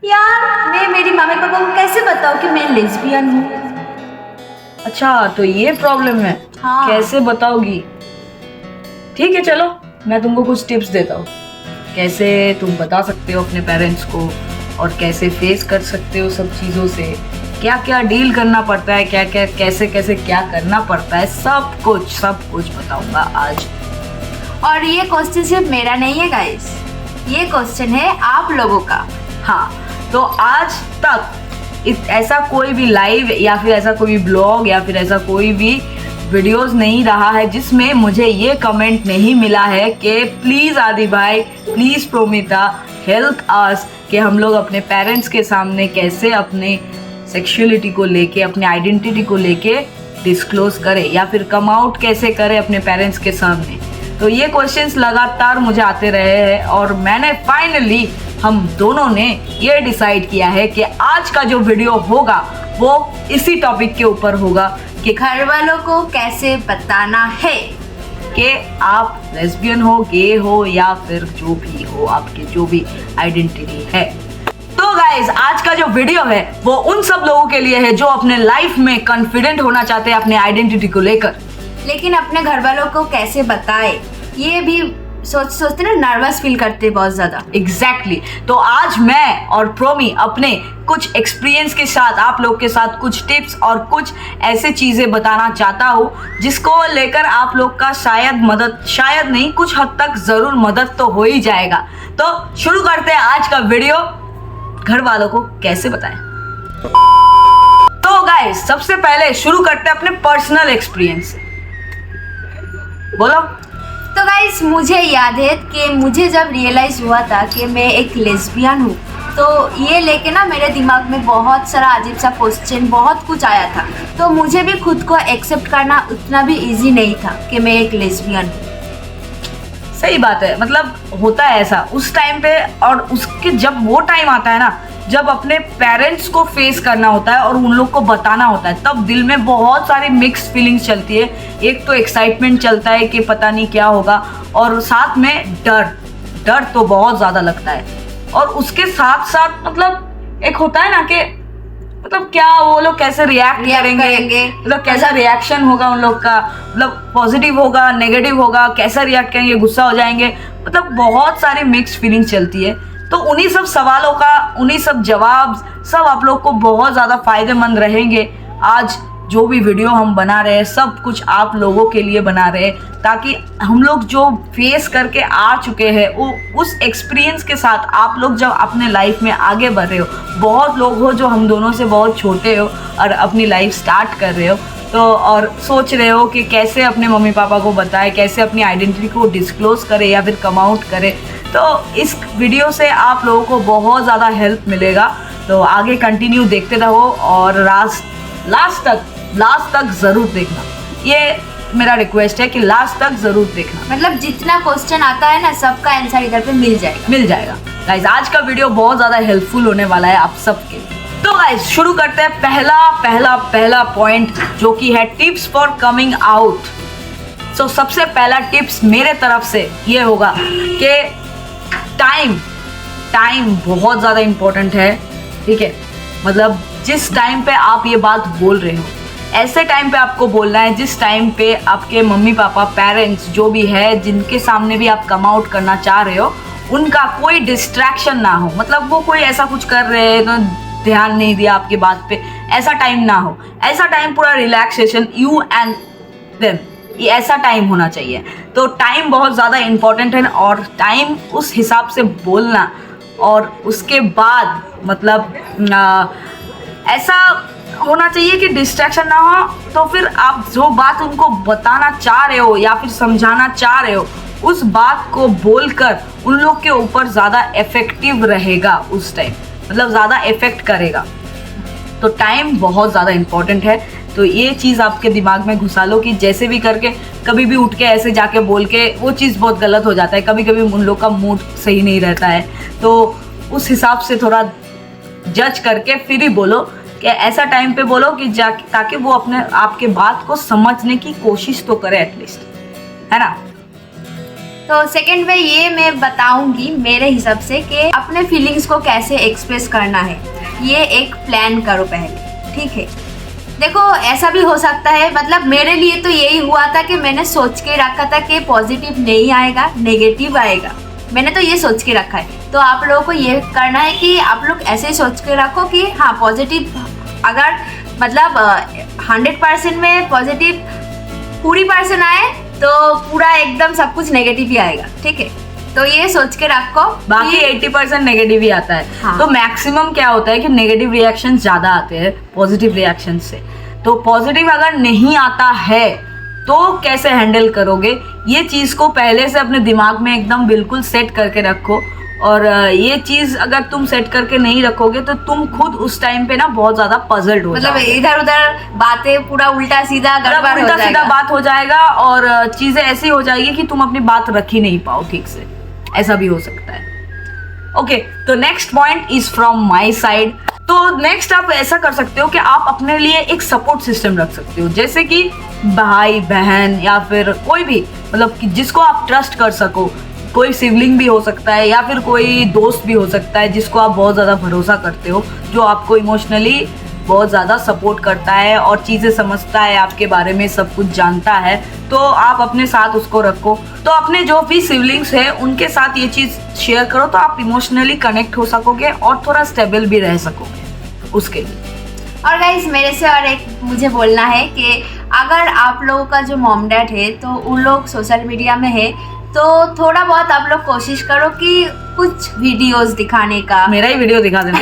यार मैं मेरी मम्मी पापा को कैसे बताऊँ कि मैं लेस्बियन हूँ। अच्छा, तो ये प्रॉब्लम है। हाँ। कैसे बताओगी? ठीक है, चलो मैं तुमको कुछ टिप्स देता हूँ कैसे तुम बता सकते हो अपने पेरेंट्स को और कैसे फेस कर सकते हो सब चीज़ों से, क्या क्या डील करना पड़ता है, क्या क्या कैसे कैसे क्या करना पड़ता है, सब कुछ बताऊंगा आज। और ये क्वेश्चन सिर्फ मेरा नहीं है गाइस, ये क्वेश्चन है आप लोगों का। हाँ, तो आज तक ऐसा कोई भी लाइव या फिर ऐसा कोई भी ब्लॉग या फिर ऐसा कोई भी वीडियोस नहीं रहा है जिसमें मुझे ये कमेंट नहीं मिला है कि प्लीज़ आदि भाई, प्लीज़ प्रोमिता, हेल्प अस कि हम लोग अपने पेरेंट्स के सामने कैसे अपने सेक्सुअलिटी को लेके, अपने आइडेंटिटी को लेके डिस्क्लोज करें या फिर कम आउट कैसे करें अपने पेरेंट्स के सामने। तो ये क्वेश्चंस लगातार मुझे आते रहे हैं और मैंने फाइनली, हम दोनों ने ये डिसाइड किया है कि आज का जो वीडियो होगा वो इसी टॉपिक के ऊपर होगा कि घर वालों को कैसे बताना है कि आप लेस्बियन हो, गे हो या फिर जो भी हो, आपकी जो भी आइडेंटिटी है। तो गाइज, आज का जो वीडियो है वो उन सब लोगों के लिए है जो अपने लाइफ में कॉन्फिडेंट होना चाहते हैं अपने आइडेंटिटी को लेकर, लेकिन अपने घर वालों को कैसे बताए ये भी सोचते ना नर्वस फील करते बहुत ज्यादा। एग्जैक्टली। तो आज मैं और प्रोमी अपने कुछ एक्सपीरियंस के साथ आप लोग के साथ कुछ टिप्स और कुछ ऐसे चीजें बताना चाहता हूँ जिसको लेकर आप लोग का शायद नहीं, कुछ हद तक जरूर मदद तो हो ही जाएगा। तो शुरू करते हैं आज का वीडियो, घर वालों को कैसे बताएं। तो गाइस, सबसे पहले शुरू करते हैं अपने पर्सनल एक्सपीरियंस से। बोलो। तो गाइस, मुझे याद है कि मुझे जब रियलाइज हुआ था कि मैं एक लेस्बियन हूँ, तो ये लेके ना मेरे दिमाग में बहुत सारा अजीब सा क्वेश्चन, बहुत कुछ आया था। तो मुझे भी खुद को एक्सेप्ट करना उतना भी इजी नहीं था कि मैं एक लेस्बियन हूँ। सही बात है, मतलब होता है ऐसा उस टाइम पे, और उसके जब वो टाइम आता है ना जब अपने पेरेंट्स को फेस करना होता है और उन लोग को बताना होता है, तब दिल में बहुत सारी मिक्स फीलिंग्स चलती है। एक तो एक्साइटमेंट चलता है कि पता नहीं क्या होगा, और साथ में डर तो बहुत ज़्यादा लगता है। और उसके साथ साथ मतलब एक होता है ना कि मतलब क्या वो लोग कैसे रिएक्ट करेंगे, मतलब कैसा रिएक्शन होगा उन लोग का, मतलब पॉजिटिव होगा, नेगेटिव होगा, कैसा रिएक्ट करेंगे, गुस्सा हो जाएंगे, मतलब बहुत सारी मिक्स फीलिंग्स चलती है। तो उन्हीं सब सवालों का, उन्हीं सब जवाब सब आप लोग को बहुत ज़्यादा फायदेमंद रहेंगे। आज जो भी वीडियो हम बना रहे हैं सब कुछ आप लोगों के लिए बना रहे हैं, ताकि हम लोग जो फेस करके आ चुके हैं वो उस एक्सपीरियंस के साथ आप लोग जब अपने लाइफ में आगे बढ़ रहे हो, बहुत लोग हो जो हम दोनों से बहुत छोटे हो और अपनी लाइफ स्टार्ट कर रहे हो, तो और सोच रहे हो कि कैसे अपने मम्मी पापा को बताएं, कैसे अपनी आइडेंटिटी को डिस्क्लोज करें या फिर कम आउट करें। तो इस वीडियो से आप लोगों को बहुत ज़्यादा हेल्प मिलेगा। तो आगे कंटिन्यू देखते रहो और लास्ट तक ज़रूर देखना। ये मेरा रिक्वेस्ट है कि लास्ट तक ज़रूर देखना। मतलब जितना क्वेश्चन आता है ना, सबका आंसर इधर पे मिल जाएगा। गाइस, आज का वीडियो बहुत ज़्यादा हेल्पफुल होने वाला है आप सबके लिए। तो गाइस, शुरू करते हैं पहला पॉइंट, जो कि है टिप्स फॉर कमिंग आउट। सो सबसे पहला टिप्स मेरे तरफ से ये होगा कि टाइम बहुत ज़्यादा इम्पोर्टेंट है। ठीक है, मतलब जिस टाइम पे आप ये बात बोल रहे हो, ऐसे टाइम पे आपको बोलना है जिस टाइम पे आपके मम्मी पापा, पेरेंट्स जो भी है, जिनके सामने भी आप कम आउट करना चाह रहे हो, उनका कोई डिस्ट्रैक्शन ना हो। मतलब वो कोई ऐसा कुछ कर रहे हैं तो ध्यान नहीं दिया आपकी बात पे, ऐसा टाइम ना हो। ऐसा टाइम पूरा रिलैक्सेशन, यू एंड देम, ये ऐसा टाइम होना चाहिए। तो टाइम बहुत ज़्यादा इम्पोर्टेंट है, और टाइम उस हिसाब से बोलना, और उसके बाद मतलब ऐसा होना चाहिए कि डिस्ट्रैक्शन ना हो। तो फिर आप जो बात उनको बताना चाह रहे हो या फिर समझाना चाह रहे हो, उस बात को बोलकर उन लोग के ऊपर ज़्यादा इफेक्टिव रहेगा उस टाइम, मतलब ज़्यादा इफेक्ट करेगा। तो टाइम बहुत ज़्यादा इम्पोर्टेंट है। तो ये चीज़ आपके दिमाग में घुसा लो कि जैसे भी करके कभी भी उठ के ऐसे जाके बोल के वो चीज़ बहुत गलत हो जाता है। कभी कभी उन लोग का मूड सही नहीं रहता है, तो उस हिसाब से थोड़ा जज करके फिर ही बोलो कि ऐसा टाइम पे बोलो कि ताकि वो अपने आपके बात को समझने की कोशिश तो करे एटलीस्ट, है ना। तो सेकंड वे ये मैं बताऊंगी मेरे हिसाब से कि अपने फीलिंग्स को कैसे एक्सप्रेस करना है। ये एक प्लान करो पहले, ठीक है। देखो ऐसा भी हो सकता है, मतलब मेरे लिए तो यही हुआ था कि मैंने सोच के रखा था कि पॉजिटिव नहीं आएगा, नेगेटिव आएगा। मैंने तो ये सोच के रखा है। तो आप लोगों को ये करना है कि आप लोग ऐसे सोच के रखो कि हाँ पॉजिटिव, अगर मतलब 100% में पॉजिटिव पूरी % आए तो पूरा एकदम सब कुछ नेगेटिव ही आएगा, ठीक है। तो ये सोच के रखो। बाकी 80% नेगेटिव ही आता है। हाँ। तो मैक्सिमम क्या होता है कि नेगेटिव रिएक्शन ज्यादा आते हैं पॉजिटिव रिएक्शन से। तो पॉजिटिव अगर नहीं आता है तो कैसे हैंडल करोगे, ये चीज को पहले से अपने दिमाग में एकदम बिल्कुल सेट करके रखो। और ये चीज अगर तुम सेट करके नहीं रखोगे तो तुम खुद उस टाइम पे ना बहुत ज्यादा पजल्ड हो मतलब जाओगे। इधर उधर बातें पूरा उल्टा सीधा गड़बड़ हो उल्टा सीधा जाएगा। बात हो जाएगा और चीजें ऐसी हो जाएगी कि तुम अपनी बात रख ही नहीं पाओ ठीक से, ऐसा भी हो सकता है। ओके, तो next point is from my side. तो नेक्स्ट आप ऐसा कर सकते हो कि आप अपने लिए एक सपोर्ट सिस्टम रख सकते हो, जैसे कि भाई बहन या फिर कोई भी, मतलब कि जिसको आप ट्रस्ट कर सको। कोई सिबलिंग भी हो सकता है या फिर कोई दोस्त भी हो सकता है जिसको आप बहुत ज़्यादा भरोसा करते हो, जो आपको इमोशनली बहुत ज़्यादा सपोर्ट करता है और चीज़ें समझता है, आपके बारे में सब कुछ जानता है। तो आप अपने साथ उसको रखो। तो अपने जो भी सिबलिंग्स हैं उनके साथ ये चीज़ शेयर करो तो आप इमोशनली कनेक्ट हो सकोगे और थोड़ा स्टेबल भी रह सकोगे उसके लिए। और गाइस मेरे से और एक मुझे बोलना है कि अगर आप लोगों का जो मॉम डैड है तो उन लोग सोशल मीडिया में है तो थोड़ा बहुत आप लोग कोशिश करो कि कुछ वीडियोस दिखाने का। मेरा ही वीडियो दिखा देना।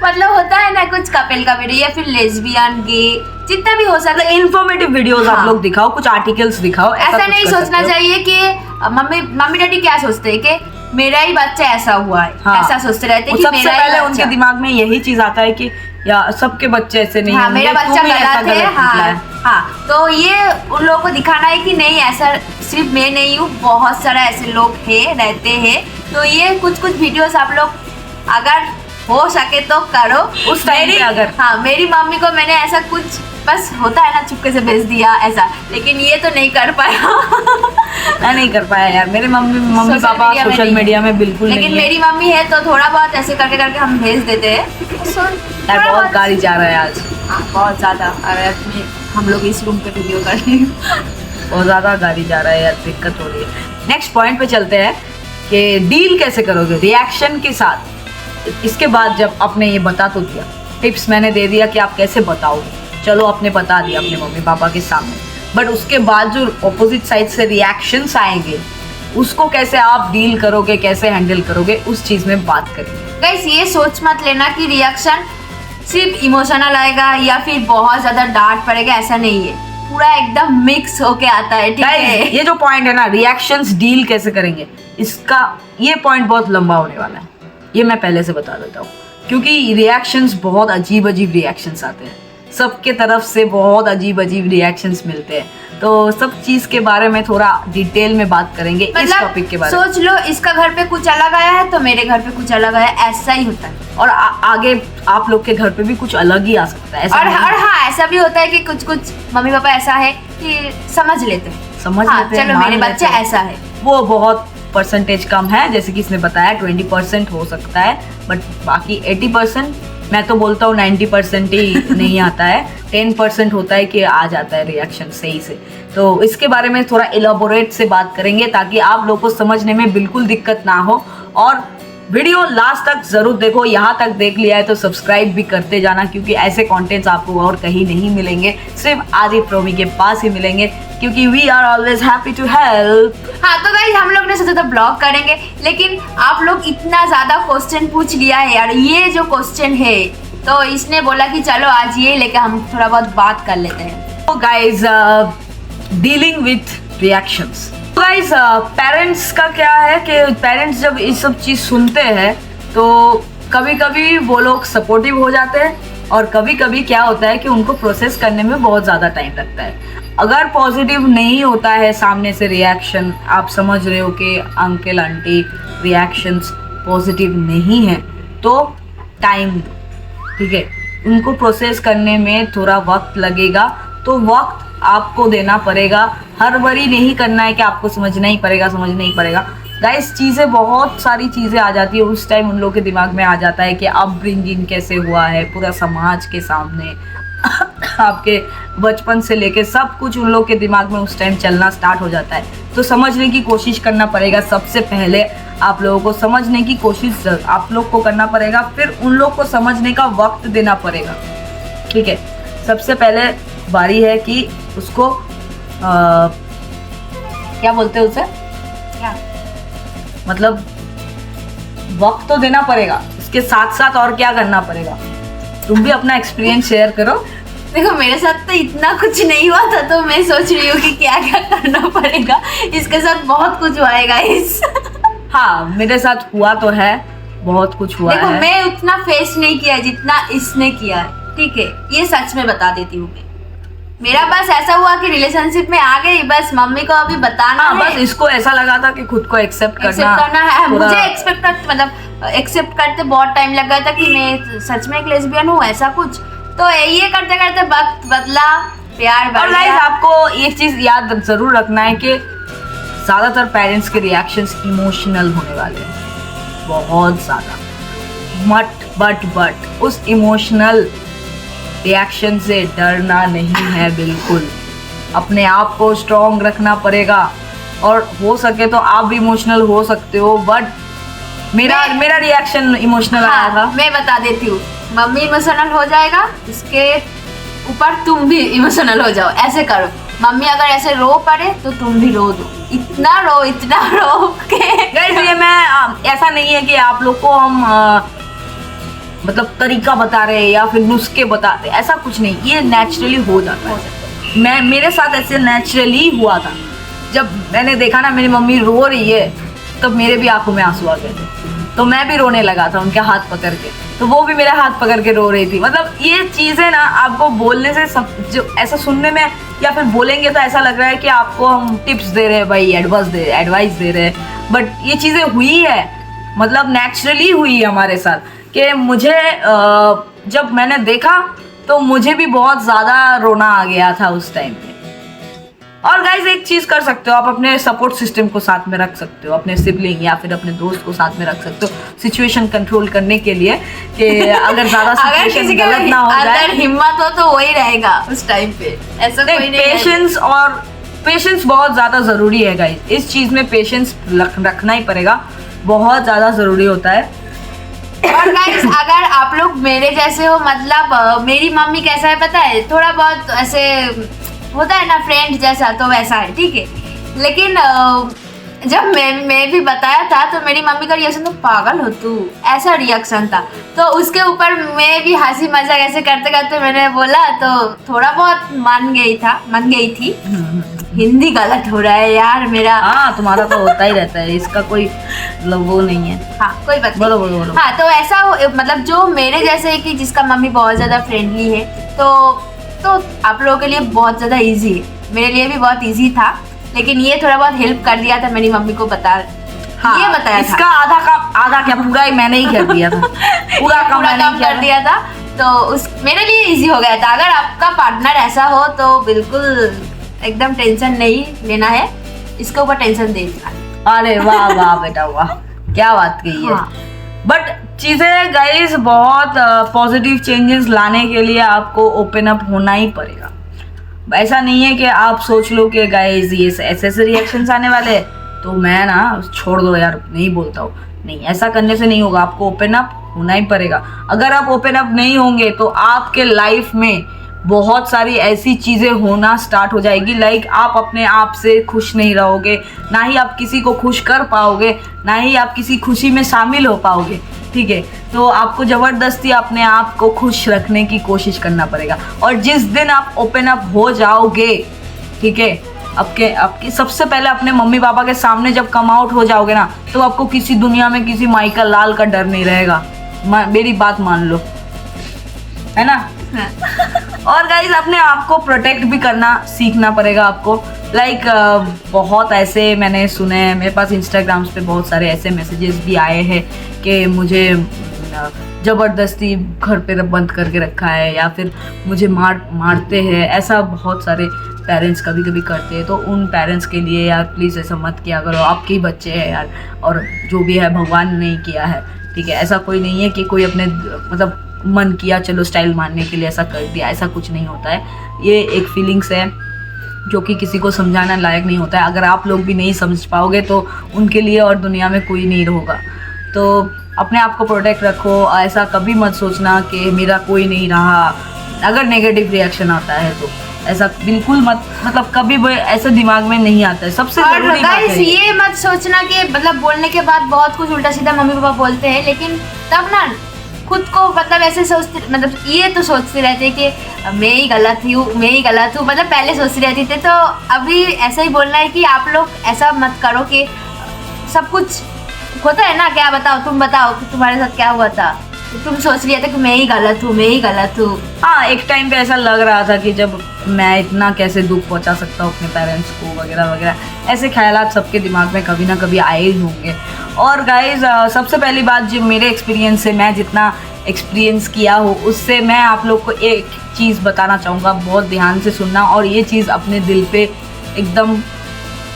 मतलब होता है ना कुछ कपल का वीडियो या फिर लेस्बियन गे जितना भी हो सकता है, इन्फॉर्मेटिव वीडियोस हाँ। आप लोग दिखाओ, कुछ आर्टिकल्स दिखाओ। ऐसा नहीं सोचना चाहिए कि मम्मी डैडी क्या सोचते हैं कि मेरा ही बच्चा ऐसा हुआ है। हाँ। ऐसा सोचते रहते हैं कि सबसे मेरा ही पहले बच्चा। उनके दिमाग में यही चीज आता है कि या सबके बच्चे ऐसे नहीं हाँ, होंगे, मेरा बच्चा तुम ही ऐसा गलत है। गलत निकला है। हाँ, तो ये उन लोगों को दिखाना है कि नहीं ऐसा सिर्फ मैं नहीं हूँ, बहुत सारा ऐसे लोग हैं रहते हैं। तो ये कुछ वीडियोस आप लोग अगर हो सके तो करो उस टाइम पे अगर हाँ, मेरी मम्मी को मैंने ऐसा कुछ बस होता है ना चुपके से भेज दिया ऐसा, लेकिन ये तो नहीं कर पाया। मैं नहीं कर पाया यार, मेरे मम्मी पापा सोशल मीडिया में बिल्कुल नहीं है। लेकिन मेरी मम्मी है तो थोड़ा बहुत ऐसे करके हम भेज देते हैं। यार बहुत गाड़ी जा रहा है आज। हाँ, बहुत ज़्यादा। अरे हम लोग इस रूम पे वीडियो कर रहे हैं। बहुत ज़्यादा गाड़ी जा रहा है यार, दिक्कत हो रही है। नेक्स्ट पॉइंट पे चलते हैं कि डील कैसे करोगे रिएक्शन के साथ। इसके बाद जब आपने ये बता तो दिया, टिप्स मैंने दे दिया कि आप कैसे बताओगे, चलो आपने बता दिया अपने मम्मी पापा के सामने, बट उसके बाद जो ऑपोजिट साइड से रिएक्शंस आएंगे उसको कैसे आप डील करोगे, कैसे हैंडल करोगे, उस चीज़ में बात करेंगे। गाइस ये सोच मत लेना कि रिएक्शन सिर्फ इमोशनल आएगा या फिर बहुत ज़्यादा डांट पड़ेगा, ऐसा नहीं है। पूरा एकदम मिक्स होके आता है, ठीक है। ये जो पॉइंट है ना, रिएक्शंस डील कैसे करेंगे, इसका ये पॉइंट बहुत लंबा होने वाला है, ये मैं पहले से बता देता हूँ। क्योंकि रिएक्शंस बहुत अजीब रिएक्शंस आते हैं, सबके तरफ से बहुत अजीब रिएक्शंस मिलते हैं। तो सब चीज़ के बारे में थोड़ा डिटेल में बात करेंगे, इस टॉपिक के बारे में। सोच लो इसका घर पे कुछ अलग आया है तो मेरे घर पे कुछ अलग आया है, ऐसा ही होता है। और आगे आप लोग के घर पे भी कुछ अलग ही आ सकता है, ऐसा और नहीं है। हाँ, ऐसा भी होता है कि कुछ मम्मी पापा ऐसा है कि समझ लेते हैं, समझ हाँ, लेते हैं, चलो मान मेरे लेते बच्चे हैं। ऐसा है। वो बहुत परसेंटेज कम है, जैसे कि इसने बताया 20% हो सकता है, बट बाकी 80% मैं तो बोलता हूँ 90% ही नहीं आता है। 10% होता है कि आ जाता है रिएक्शन सही से। तो इसके बारे में थोड़ा इलाबोरेट से बात करेंगे ताकि आप लोग को समझने में बिल्कुल दिक्कत ना हो। और वीडियो लास्ट तक जरूर देखो, यहाँ तक देख लिया है तो सब्सक्राइब भी करते जाना, क्योंकि ऐसे कंटेंट्स आपको और कहीं नहीं मिलेंगे, सिर्फ आदि प्रोमी के पास ही मिलेंगे, क्योंकि we are always happy to help. हाँ, तो गाइस हम लोग ने सोचा था ब्लॉग करेंगे, लेकिन आप लोग इतना ज्यादा क्वेश्चन पूछ लिया है यार, ये जो क्वेश्चन है तो इसने बोला कि चलो आज ये लेके हम थोड़ा बहुत बात कर लेते हैं। तो guys dealing with reactions. Guys parents का क्या है कि पेरेंट्स जब ये सब चीज़ सुनते हैं तो कभी कभी वो लोग सपोर्टिव हो जाते हैं और कभी कभी क्या होता है कि उनको प्रोसेस करने में बहुत ज़्यादा टाइम लगता है। अगर पॉजिटिव नहीं होता है सामने से रिएक्शन, आप समझ रहे हो कि अंकल आंटी रिएक्शंस पॉजिटिव नहीं है, तो टाइम, ठीक है, उनको प्रोसेस करने में थोड़ा वक्त लगेगा, तो वक्त आपको देना पड़ेगा। हड़बड़ी नहीं करना है कि आपको समझना ही पड़ेगा गाइस। चीज़ें बहुत सारी चीज़ें आ जाती है उस टाइम, उन लोगों के दिमाग में आ जाता है कि अपब्रिंगिंग कैसे हुआ है पूरा समाज के सामने आपके बचपन से लेके सब कुछ उन लोग के दिमाग में उस टाइम चलना स्टार्ट हो जाता है। तो समझने की कोशिश करना पड़ेगा। सबसे पहले आप लोगों को समझने की कोशिश आप लोग को करना पड़ेगा, फिर उन लोग को समझने का वक्त देना पड़ेगा, ठीक है। सबसे पहले बारी है कि उसको क्या बोलते हैं उसे, क्या मतलब वक्त तो देना पड़ेगा, इसके साथ साथ और क्या करना पड़ेगा? तुम भी अपना एक्सपीरियंस शेयर करो। देखो मेरे साथ तो इतना कुछ नहीं हुआ था, तो मैं सोच रही हूँ कि क्या क्या करना पड़ेगा। इसके साथ बहुत कुछ हुआ है गाइस। हाँ, मेरे साथ हुआ तो है, बहुत कुछ हुआ देखो है। मैं उतना फेस नहीं किया जितना इसने किया है, ठीक है, ये सच में बता देती हूँ मैं। मेरा बस ऐसा हुआ कि रिलेशनशिप में आ गई, बस मम्मी को अभी बताना है। बस इसको ऐसा लगा था कि खुद को एक्सेप्ट करना है। मुझे एक्सेप्ट करते बहुत टाइम लग गया था कि मैं सच में एक लेस्बियन हूँ, ऐसा कुछ। तो ये करते करते वक्त बदला, प्यार बढ़ और गया। गाइस आपको एक चीज याद जरूर रखना है कि ज्यादातर पेरेंट्स के रिएक्शंस इमोशनल होने वाले हैं, बहुत ज्यादा। बट उस इमोशनल रिएक्शन से डरना नहीं है बिल्कुल। अपने आप को स्ट्रॉन्ग रखना पड़ेगा, और हो सके तो आप भी इमोशनल हो सकते हो, बट मेरा रिएक्शन इमोशनल आया था। मैं बता देती हूँ, मम्मी इमोशनल हो जाएगा, इसके ऊपर तुम भी इमोशनल हो जाओ। ऐसे करो, मम्मी अगर ऐसे रो पड़े तो तुम भी रो दो, इतना रो के। गाइस ये मैं ऐसा नहीं है कि आप लोग को हम मतलब तरीका बता रहे हैं या फिर नुस्खे बता रहे, ऐसा कुछ नहीं, ये नेचुरली हो जाता है। मेरे साथ ऐसे नेचुरली हुआ था। जब मैंने देखा ना मेरी मम्मी रो रही है, तब मेरे भी आंखों में आंसू आ गए थे, तो मैं भी रोने लगा था उनके हाथ पकड़ के, तो वो भी मेरा हाथ पकड़ के रो रही थी। मतलब ये चीज़ें ना आपको बोलने से सब जो ऐसा सुनने में या फिर बोलेंगे तो ऐसा लग रहा है कि आपको हम टिप्स दे रहे हैं भाई, एडवाइस दे रहे हैं, बट ये चीज़ें हुई है, मतलब नेचुरली हुई है हमारे साथ। कि मुझे जब मैंने देखा तो मुझे भी बहुत ज़्यादा रोना आ गया था उस टाइम पे। और गाइज एक चीज़ कर सकते हो, आप अपने सपोर्ट सिस्टम को साथ में रख सकते हो, अपने सिबलिंग या फिर अपने दोस्त को साथ में रख सकते हो सिचुएशन कंट्रोल करने के लिए, कि अगर ज़्यादा सिचुएशन गलत ना हो जाए। अगर हिम्मत हो तो वही रहेगा उस टाइम पे, ऐसा कोई नहीं। पेशेंस बहुत ज़्यादा ज़रूरी है गाइज, इस चीज़ में पेशेंस रखना ही पड़ेगा, बहुत ज़्यादा ज़रूरी होता है। और गाइस अगर आप लोग मेरे जैसे हो, मतलब मेरी मम्मी कैसा है पता है, थोड़ा बहुत ऐसे होता है ना फ्रेंड जैसा, तो वैसा है, ठीक है। लेकिन जब मैं भी बताया था तो मेरी मम्मी का रिएक्शन, तो पागल हो तू, ऐसा रिएक्शन था। तो उसके ऊपर मैं भी हंसी मजाक ऐसे करते करते मैंने बोला, तो थोड़ा बहुत मान गई थी। हिंदी गलत हो रहा है यार मेरा। हाँ तुम्हारा तो होता ही रहता है, इसका कोई मतलब वो नहीं है। हाँ कोई बात नहीं। बोलो। हाँ तो ऐसा मतलब जो मेरे जैसे है कि जिसका मम्मी बहुत ज्यादा फ्रेंडली है, तो आप लोगों के लिए बहुत ज्यादा इजी है, मेरे लिए भी बहुत इजी था। लेकिन ये थोड़ा बहुत हेल्प कर दिया था मेरी मम्मी को, हाँ, ये बताया इसका आधा क्या पूरा ही मैंने ही कर दिया था। पूरा काम कर दिया था, तो उस मेरे लिए इजी हो गया था। अगर आपका पार्टनर ऐसा हो तो बिल्कुल एकदम टेंशन नहीं लेना है, इसके ऊपर टेंशन देना। अरे वाह बेटा वाह, क्या बात कही है। हाँ। बट चीज़ें गाइस बहुत पॉजिटिव चेंजेस लाने के लिए आपको ओपन अप होना ही पड़ेगा। ऐसा नहीं है कि आप सोच लो कि गाइस ये ऐसे रिएक्शंस आने वाले तो मैं ना छोड़ दो यार, नहीं बोलता हूँ, नहीं, ऐसा करने से नहीं होगा, आपको ओपन अप होना ही पड़ेगा। अगर आप ओपन अप नहीं होंगे तो आपके लाइफ में बहुत सारी ऐसी चीज़ें होना स्टार्ट हो जाएगी, लाइक आप अपने आप से खुश नहीं रहोगे, ना ही आप किसी को खुश कर पाओगे, ना ही आप किसी खुशी में शामिल हो पाओगे, ठीक है। तो आपको ज़बरदस्ती अपने आप को खुश रखने की कोशिश करना पड़ेगा। और जिस दिन आप ओपन अप हो जाओगे, ठीक है, आपके सबसे पहले अपने मम्मी पापा के सामने जब कम आउट हो जाओगे ना, तो आपको किसी दुनिया में किसी माइकल लाल का डर नहीं रहेगा। मेरी बात मान लो, है ना। और गाइज अपने आप को प्रोटेक्ट भी करना सीखना पड़ेगा आपको। लाइक बहुत ऐसे मैंने सुने हैं, मेरे पास इंस्टाग्राम्स पे बहुत सारे ऐसे मैसेजेस भी आए हैं कि मुझे ज़बरदस्ती घर पे बंद करके रखा है, या फिर मुझे मारते हैं, ऐसा बहुत सारे पेरेंट्स कभी कभी करते हैं, तो उन पेरेंट्स के लिए यार प्लीज़ ऐसा मत किया करो, आपके ही बच्चे हैं यार, और जो भी है भगवान ने किया है, ठीक है। ऐसा कोई नहीं है कि कोई अपने मतलब मन किया चलो स्टाइल मारने के लिए ऐसा कर दिया, ऐसा कुछ नहीं होता है। ये एक फीलिंग्स है जो कि किसी को समझाना लायक नहीं होता है। अगर आप लोग भी नहीं समझ पाओगे तो उनके लिए और दुनिया में कोई नहीं होगा। तो अपने आप को प्रोटेक्ट रखो, ऐसा कभी मत सोचना कि मेरा कोई नहीं रहा। अगर नेगेटिव रिएक्शन आता है तो ऐसा बिल्कुल मत, मतलब कभी भी ऐसा दिमाग में नहीं आता है। सबसे जरूरी बात है ये मत सोचना कि मतलब बोलने के बाद बहुत कुछ उल्टा सीधा मम्मी पापा बोलते हैं, लेकिन तब ना खुद को मतलब ऐसे सोचते, मतलब ये तो सोचते रहते कि मैं ही गलत हूँ, मैं ही गलत हूँ, मतलब पहले सोचती रहती थी। तो अभी ऐसा ही बोलना है कि आप लोग ऐसा मत करो कि सब कुछ होता है ना, क्या बताओ, तुम बताओ कि तुम्हारे साथ क्या हुआ था, तो तुम सोच रही थे कि मैं ही गलत हूँ, मैं ही गलत हूँ। हाँ, एक टाइम पे ऐसा लग रहा था कि जब मैं इतना कैसे दुख पहुंचा सकता हूँ अपने पेरेंट्स को वगैरह वगैरह, ऐसे ख्यालात सबके दिमाग में कभी ना कभी आए ही होंगे। और गाइज सबसे पहली बात जो मेरे एक्सपीरियंस से, मैं जितना एक्सपीरियंस किया हो उससे मैं आप लोग को एक चीज़ बताना चाहूँगा, बहुत ध्यान से सुनना, और ये चीज़ अपने दिल पे एकदम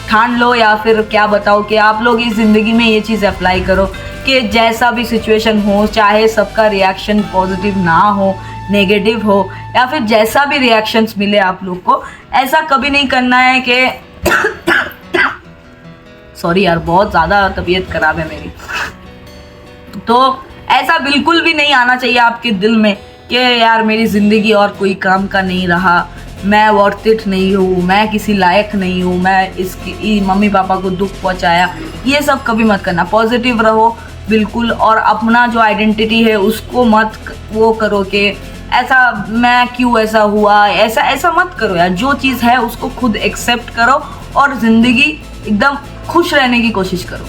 ठान लो, या फिर क्या बताओ कि आप लोग इस ज़िंदगी में ये चीज़ अप्लाई करो कि जैसा भी सिचुएशन हो, चाहे सबका रिएक्शन पॉजिटिव ना हो, नेगेटिव हो, या फिर जैसा भी रिएक्शंस मिले आप लोग को, ऐसा कभी नहीं करना है कि सॉरी यार, बहुत ज़्यादा तबीयत खराब है मेरी। तो ऐसा बिल्कुल भी नहीं आना चाहिए आपके दिल में कि यार मेरी ज़िंदगी और कोई काम का नहीं रहा, मैं वर्थ इट नहीं हूँ, मैं किसी लायक नहीं हूँ, मैं इसकी मम्मी पापा को दुख पहुँचाया। ये सब कभी मत करना, पॉजिटिव रहो बिल्कुल, और अपना जो आइडेंटिटी है उसको मत वो करो कि ऐसा मैं क्यों ऐसा हुआ, ऐसा मत करो यार। जो चीज़ है उसको खुद एक्सेप्ट करो और ज़िंदगी एकदम खुश रहने की कोशिश करो।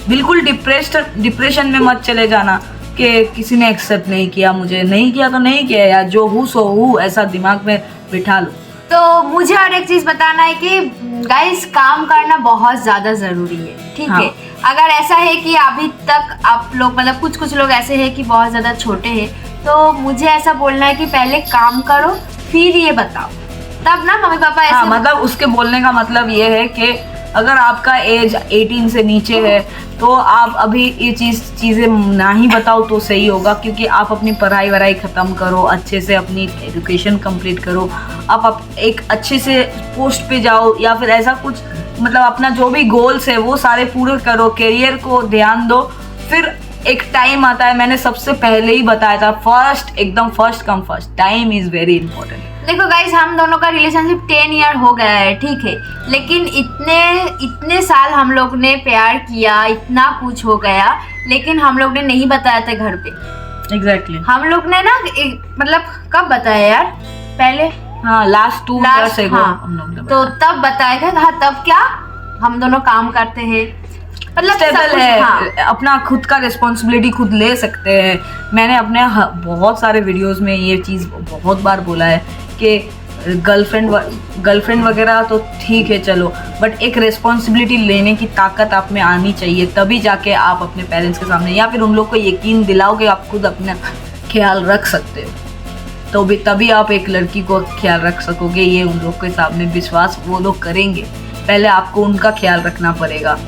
बिल्कुल डिप्रेशन में मत चले जाना कि किसी ने एक्सेप्ट नहीं किया, मुझे नहीं किया तो नहीं किया यार, जो हूँ सो हूँ, ऐसा दिमाग में बिठा लो। तो मुझे और एक चीज़ बताना है कि गाइस काम करना बहुत ज़्यादा ज़रूरी है, ठीक है। अगर ऐसा है कि अभी तक आप लोग मतलब कुछ लोग ऐसे हैं कि बहुत ज़्यादा छोटे हैं, तो मुझे ऐसा बोलना है कि पहले काम करो फिर ये बताओ, तब ना मम्मी पापा ऐसे मतलब उसके बोलने का मतलब ये है कि अगर आपका एज 18 से नीचे है तो आप अभी ये चीज़ें ना ही बताओ तो सही होगा, क्योंकि आप अपनी पढ़ाई ख़त्म करो, अच्छे से अपनी एजुकेशन कंप्लीट करो, आप एक अच्छे से पोस्ट पे जाओ, या फिर ऐसा कुछ मतलब अपना जो भी गोल्स है वो सारे पूरे करो, करियर को ध्यान दो। फिर एक टाइम आता है, मैंने सबसे पहले ही बताया था, first come first, time is very important. देखो गाइस, हम दोनों का रिलेशनशिप 10 ईयर हो गया है, ठीक है, लेकिन इतने साल हम लोग ने प्यार किया, इतना कुछ हो गया, लेकिन हम लोग ने नहीं बताया था घर पे। एग्जैक्टली हम लोग ने ना मतलब कब बताया यार, पहले हाँ लास्ट 2 years ago हम लोग तो तब बताया था। हाँ, तब क्या हम दोनों काम करते हैं, मतलब स्टेबल है, अपना खुद का रिस्पॉन्सिबिलिटी खुद ले सकते हैं। मैंने अपने बहुत सारे वीडियोस में ये चीज़ बहुत बार बोला है कि गर्लफ्रेंड वगैरह तो ठीक है चलो, बट एक रिस्पॉन्सिबिलिटी लेने की ताकत आप में आनी चाहिए, तभी जाके आप अपने पेरेंट्स के सामने या फिर उन लोग को यकीन दिलाओ कि आप खुद अपना ख्याल रख सकते हो, तो भी तभी आप एक लड़की को ख्याल रख सकोगे। ये उन लोग के सामने विश्वास वो लोग करेंगे, पहले आपको उनका ख्याल रखना पड़ेगा,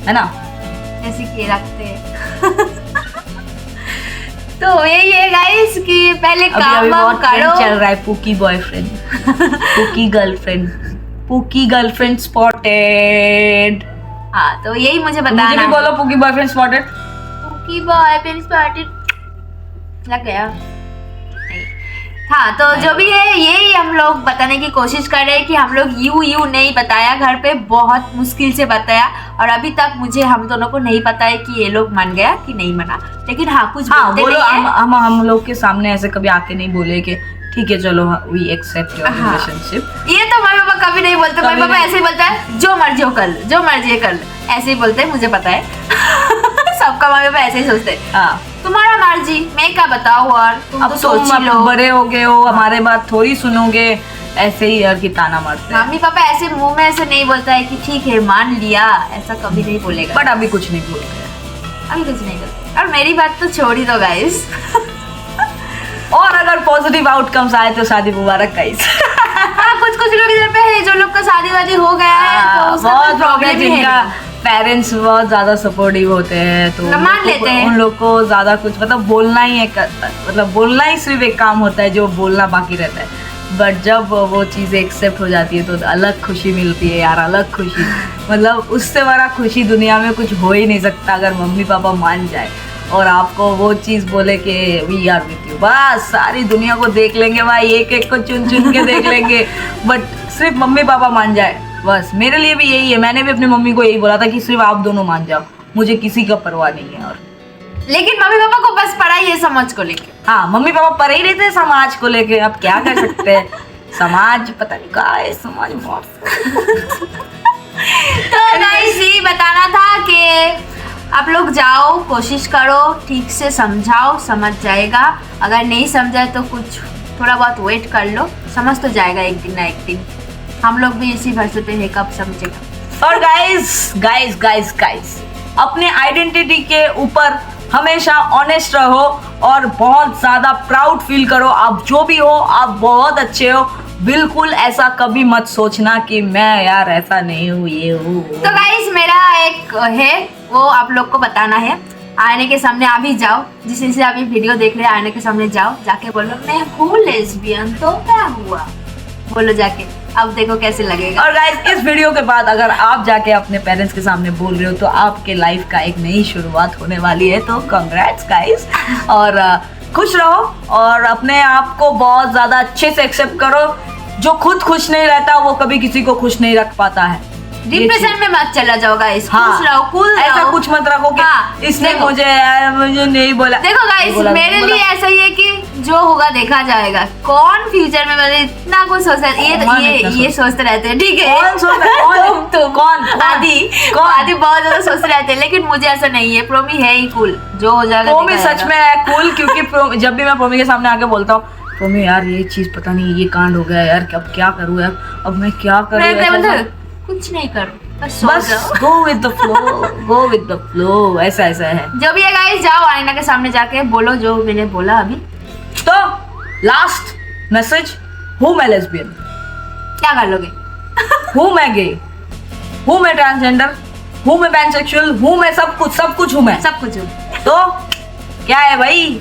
है ना, जैसे कि रखते हैं। तो यही है गाइस कि पहले काम करो। चल रहा है पुकी बॉयफ्रेंड, पुकी गर्लफ्रेंड स्पॉटेड। हाँ, तो यही मुझे बताना है। मुझे भी बोलो पुकी बॉयफ्रेंड स्पॉटेड। पुकी बॉयफ्रेंड स्पॉटेड लग गया। हाँ, तो जो भी है यही हम लोग बताने की कोशिश कर रहे हैं कि हम लोग यूं नहीं बताया, घर पे बहुत मुश्किल से बताया, और अभी तक मुझे हम दोनों को नहीं पता है कि ये लोग मान गया कि नहीं माना, लेकिन हाँ कुछ बोलो, हम लोग के सामने ऐसे कभी आके नहीं बोले कि ठीक है चलो वी एक्सेप्ट योर रिलेशनशिप। ये तो मम्मी पापा कभी नहीं बोलते, मम्मी पापा ऐसे ही बोलता है जो मर्जी हो कर, जो मर्जी कर, ऐसे ही बोलते हैं, मुझे पता है। सबका मम्मी पापा ऐसे ही सोचते हैं, तुम्हारा मर्जी, मैं क्या बताऊँ, और तुम तो सोच लो, बड़े हो गए हो, हमारे बात थोड़ी सुनोगे, ऐसे ही यार की ताना मारते हैं। मम्मी पापा ऐसे मुंह में ऐसे नहीं बोलता है कि ठीक है मान लिया, ऐसा कभी नहीं बोलेगा। बट अभी कुछ नहीं बोलते, अभी कुछ नहीं करते, और मेरी बात तो छोड़ ही दो गाइस। और अगर पॉजिटिव आउटकम्स आए तो शादी मुबारक गाइस। हाँ, कुछ लोग इधर पे है है जो लोग का शादी वादी हो गया है तो उसका कोई बहुत प्रॉब्लम प्रॉब्लम ही जिनका है। पेरेंट्स बहुत ज्यादा सपोर्टिव होते हैं तो तो मान लेते हैं। उन लोग को ज्यादा कुछ मतलब बोलना ही एक मतलब बोलना ही सिर्फ एक काम होता है जो बोलना बाकी रहता है। बट जब वो चीज़ें एक्सेप्ट हो जाती है तो अलग खुशी मिलती है यार, अलग खुशी। मतलब उससे बड़ा खुशी दुनिया में कुछ हो ही नहीं सकता अगर मम्मी पापा मान जाए और आपको वो चीज़ बोले कि वी आर विथ यू। बस सारी दुनिया को देख लेंगे भाई, एक एक को चुन चुन के देख लेंगे, बट सिर्फ मम्मी पापा मान जाए बस। मेरे लिए भी यही है, मैंने भी अपनी मम्मी को यही बोला था कि सिर्फ आप दोनों मान जाओ, मुझे किसी का परवाह नहीं है। और लेकिन मम्मी पापा को बस पढ़ाई है समाज को लेके। हाँ, मम्मी पापा पर ही रहते हैं समाज को लेके, अब क्या कर सकते हैं। समाज पता नहीं कहाँ है, समाज बहुत तो गाइस यही बताना था कि आप लोग जाओ, कोशिश करो, ठीक से समझाओ, समझ जाएगा। अगर नहीं समझा तो कुछ थोड़ा बहुत वेट कर लो, समझ तो जाएगा एक दिन ना एक दिन। हम लोग भी इसी भरोसे पे है कब समझेगा। और गाइस गाइस गाइस गाइस अपने आइडेंटिटी के ऊपर हमेशा ऑनेस्ट रहो और बहुत ज़्यादा प्राउड फील करो। आप जो भी हो, आप बहुत अच्छे हो। बिल्कुल ऐसा कभी मत सोचना कि मैं यार ऐसा नहीं हूँ, ये हूँ। तो गाइस मेरा एक है वो आप लोग को बताना है। आईने के सामने अभी जाओ, जिस से अभी वीडियो देख रहे हैं, आईने के सामने जाओ, जाके बोलो मैं हूँ लेस्बियन, तो क्या हुआ, बोलो जाके। अब देखो कैसे लगेगा। और गाइस इस वीडियो के बाद अगर आप जाके अपने पेरेंट्स के सामने बोल रहे हो तो आपके लाइफ का एक नई शुरुआत होने वाली है। तो कंग्रेट्स गाइस, और खुश रहो और अपने आप को बहुत ज़्यादा अच्छे से एक्सेप्ट करो। जो खुद खुश नहीं रहता वो कभी किसी को खुश नहीं रख पाता है। डिप्रेशन में मत चला जाओ गाइस, हाँ, खुश रहो, कूल रहो। ऐसा कुछ मत रखो कि हाँ, इसने देखो। मुझे नहीं बोला। देखो गाइस मेरे लिए ऐसा ही है कि जो होगा देखा जाएगा। कौन फ्यूचर में मतलब इतना कुछ सोचता है, कौन ये इतना ये सोचते रहते हैं, ठीक है। कौन सोचता है? कौन? तुम कौन? आदि बहुत ज्यादा सोचते रहते हैं, लेकिन मुझे ऐसा नहीं है। प्रोमी है ही कूल, जो हो जाएगा प्रोमी देखा सच जाएगा। में है कूल, क्योंकि जब भी मैं प्रोमी के सामने आके बोलता हूँ प्रोमी यार ये चीज पता नहीं ये कांड हो गया यार, अब क्या करूँ यार, अब मैं क्या करूँ। कुछ नहीं करो, बस सो बस जाओ। Go with the flow, go with the flow, ऐसा ऐसा है। जो भी है गाइस, जाओ आईना के सामने जाके बोलो जो मैंने बोला अभी। तो लास्ट मैसेज, हूँ मैं लेस्बियन, क्या कर लोगे? हूँ मैं गे, हूँ मैं ट्रांसजेंडर, हूँ मैं पैनसेक्सुअल, हूँ मैं सब कुछ हूँ मैं। सब कुछ हो। तो क्या है भाई,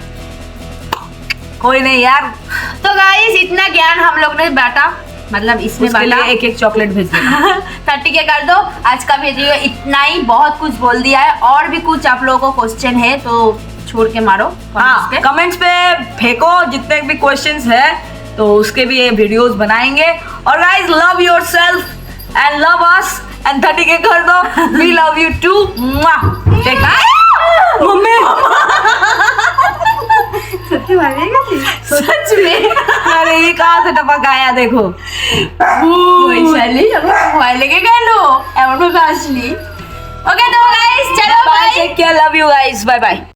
कोई नहीं यार। तो गाइस इतना ज्ञान हम लोग ने बांटा, मतलब इसमें उसके बांटा। लिए एक एक चॉकलेट भेज देना। 30 के कर दो। आज का वीडियो इतना ही, बहुत कुछ बोल दिया है। और भी कुछ आप लोगों को क्वेश्चन है तो छोड़ के मारो हाँ, comments पे। कमेंट्स पे फेंको जितने भी क्वेश्चंस है, तो उसके भी ये वीडियोस बनाएंगे। और guys love yourself and love us and 30 के कर दो। We love you too. मम्मी सच में अरे ये कहाँ से टपक आया देखो। वैशाली मोबाइल लेके गए लो एमन में काशली। ओके तो गाइस चलो bye, bye. Take care, love you guys, bye bye.